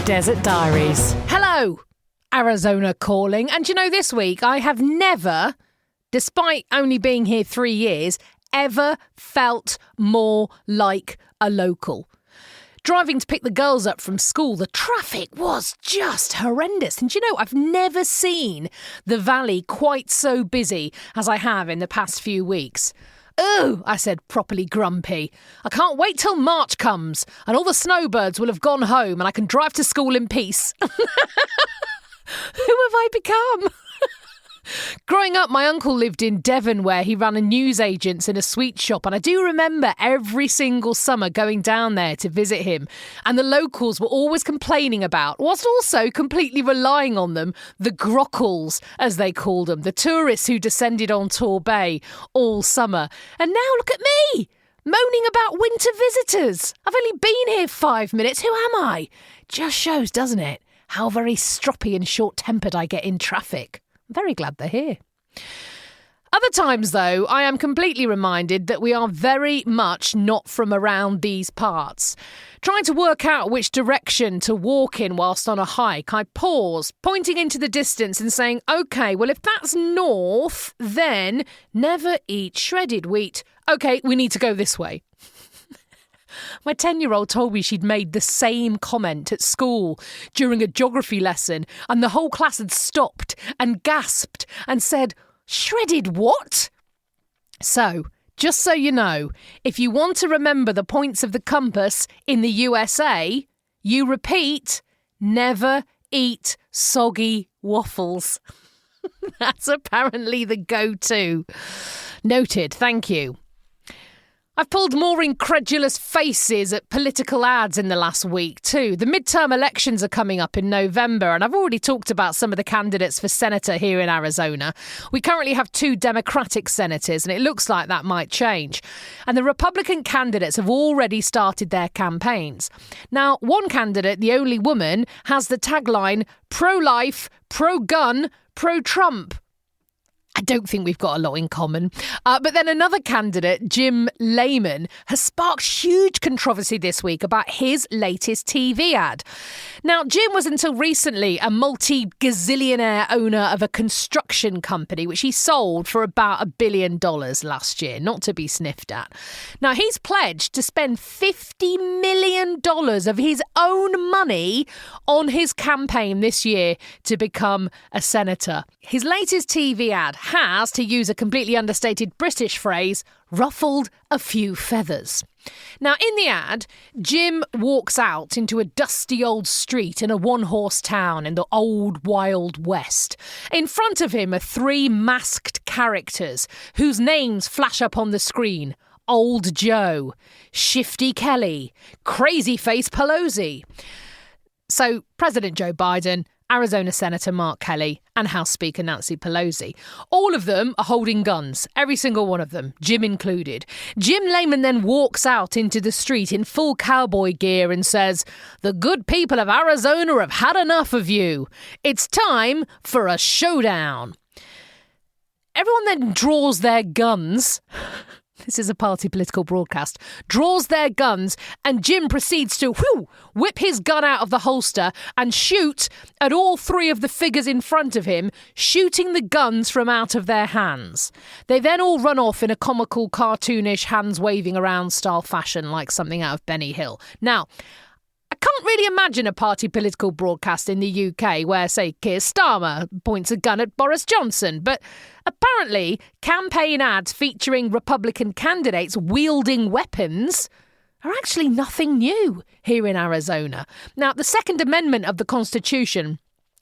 Desert Diaries. Hello, Arizona calling. And you know, this week I have never, despite only being here 3 years, ever felt more like a local. Driving to pick the girls up from school, the traffic was just horrendous. And you know, I've never seen the valley quite so busy as I have in the past few weeks. "Oh," I said, properly grumpy. "I can't wait till March comes and all the snowbirds will have gone home and I can drive to school in peace." Who have I become? Growing up, my uncle lived in Devon where he ran a newsagent's in a sweet shop, and I do remember every single summer going down there to visit him, and the locals were always complaining about, whilst also completely relying on them, the grockles, as they called them, the tourists who descended on Torbay all summer. And now look at me, moaning about winter visitors. I've only been here 5 minutes. Who am I? Just shows, doesn't it, how very stroppy and short-tempered I get in traffic. Very glad they're here. Other times, though, I am completely reminded that we are very much not from around these parts. Trying to work out which direction to walk in whilst on a hike, I pause, pointing into the distance and saying, OK, well, if that's north, then never eat shredded wheat. OK, we need to go this way. My 10-year-old told me she'd made the same comment at school during a geography lesson, and the whole class had stopped and gasped and said, "Shredded what?" So, just so you know, if you want to remember the points of the compass in the USA, you repeat, never eat soggy waffles. That's apparently the go-to. Noted, thank you. I've pulled more incredulous faces at political ads in the last week too. The midterm elections are coming up in November, and I've already talked about some of the candidates for senator here in Arizona. We currently have 2 Democratic senators, and it looks like that might change. And the Republican candidates have already started their campaigns. Now, one candidate, the only woman, has the tagline, "Pro-life, pro-gun, pro-Trump." I don't think we've got a lot in common. But then another candidate, Jim Lehman, has sparked huge controversy this week about his latest TV ad. Now, Jim was until recently a multi-gazillionaire owner of a construction company, which he sold for about $1 billion last year, not to be sniffed at. Now, he's pledged to spend $50 million of his own money on his campaign this year to become a senator. His latest TV ad has, to use a completely understated British phrase, ruffled a few feathers. Now, in the ad, Jim walks out into a dusty old street in a one-horse town in the old Wild West. In front of him are 3 masked characters whose names flash up on the screen. Old Joe, Shifty Kelly, Crazy Face Pelosi. So, President Joe Biden, Arizona Senator Mark Kelly, and House Speaker Nancy Pelosi. All of them are holding guns, every single one of them, Jim included. Jim Lehman then walks out into the street in full cowboy gear and says, "The good people of Arizona have had enough of you. It's time for a showdown." Everyone then draws their guns. This is a party political broadcast. Draws their guns, and Jim proceeds to whip his gun out of the holster and shoot at all 3 of the figures in front of him, shooting the guns from out of their hands. They then all run off in a comical, cartoonish, hands waving around style fashion, like something out of Benny Hill. Now, I can't really imagine a party political broadcast in the UK where, say, Keir Starmer points a gun at Boris Johnson, but apparently campaign ads featuring Republican candidates wielding weapons are actually nothing new here in Arizona. Now, the Second Amendment of the Constitution,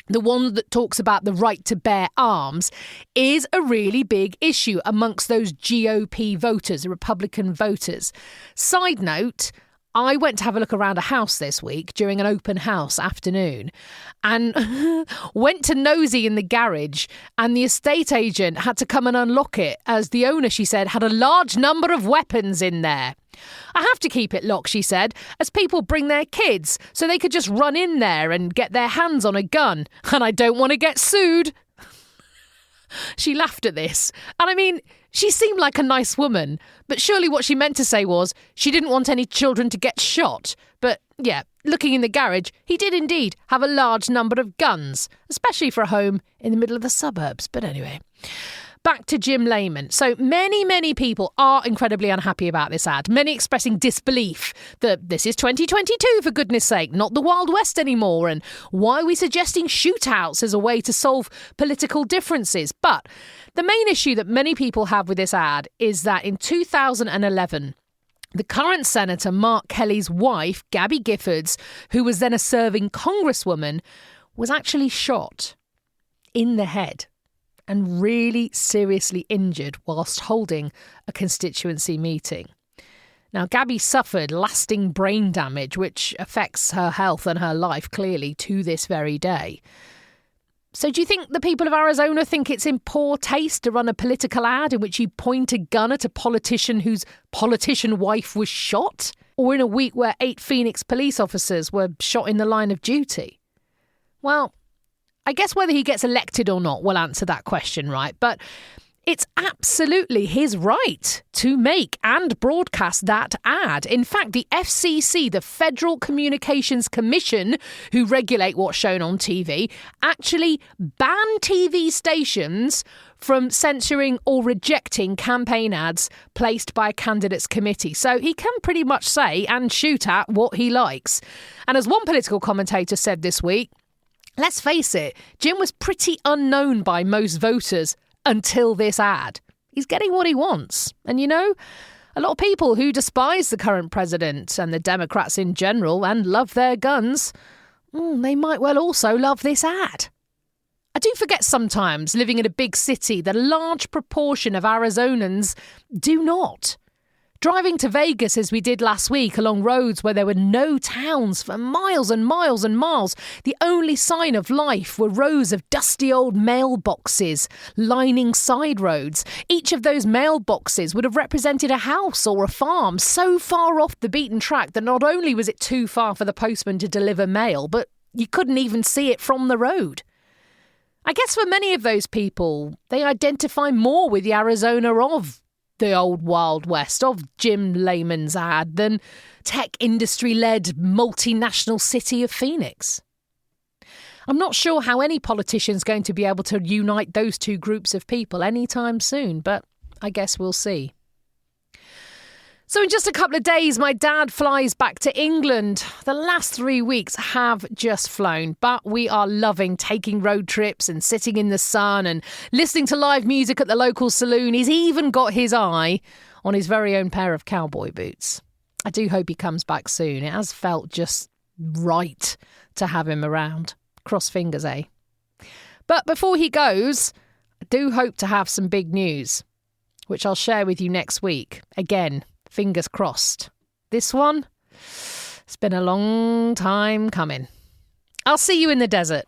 the one that talks about the right to bear arms, is a really big issue amongst those GOP voters, the Republican voters. Side note, I went to have a look around a house this week during an open house afternoon and went to nosy in the garage, and the estate agent had to come and unlock it as the owner, she said, had a large number of weapons in there. "I have to keep it locked," she said, "as people bring their kids so they could just run in there and get their hands on a gun, and I don't want to get sued." She laughed at this. And I mean, she seemed like a nice woman, but surely what she meant to say was she didn't want any children to get shot. But yeah, looking in the garage, he did indeed have a large number of guns, especially for a home in the middle of the suburbs. But anyway, back to Jim Lehman. So many people are incredibly unhappy about this ad, many expressing disbelief that this is 2022, for goodness sake, not the Wild West anymore, and why are we suggesting shootouts as a way to solve political differences? But the main issue that many people have with this ad is that in 2011, the current Senator Mark Kelly's wife, Gabby Giffords, who was then a serving congresswoman, was actually shot in the head and really seriously injured whilst holding a constituency meeting. Now, Gabby suffered lasting brain damage, which affects her health and her life clearly to this very day. So do you think the people of Arizona think it's in poor taste to run a political ad in which you point a gun at a politician whose politician wife was shot? Or in a week where 8 Phoenix police officers were shot in the line of duty? Well, I guess whether he gets elected or not will answer that question, right? But it's absolutely his right to make and broadcast that ad. In fact, the FCC, the Federal Communications Commission, who regulate what's shown on TV, actually ban TV stations from censoring or rejecting campaign ads placed by a candidates committee. So he can pretty much say and shoot at what he likes. And as one political commentator said this week, let's face it, Jim was pretty unknown by most voters until this ad. He's getting what he wants. And you know, a lot of people who despise the current president and the Democrats in general and love their guns, they might well also love this ad. I do forget sometimes, living in a big city, that a large proportion of Arizonans do not. Driving to Vegas as we did last week along roads where there were no towns for miles and miles and miles, the only sign of life were rows of dusty old mailboxes lining side roads. Each of those mailboxes would have represented a house or a farm so far off the beaten track that not only was it too far for the postman to deliver mail, but you couldn't even see it from the road. I guess for many of those people, they identify more with the Arizona of the old Wild West, of Jim Lehman's ad, than tech industry-led multinational city of Phoenix. I'm not sure how any politician's going to be able to unite those two groups of people anytime soon, but I guess we'll see. So in just a couple of days, my dad flies back to England. The last 3 weeks have just flown, but we are loving taking road trips and sitting in the sun and listening to live music at the local saloon. He's even got his eye on his very own pair of cowboy boots. I do hope he comes back soon. It has felt just right to have him around. Cross fingers, eh? But before he goes, I do hope to have some big news, which I'll share with you next week. Again, fingers crossed. This one, it's been a long time coming. I'll see you in the desert.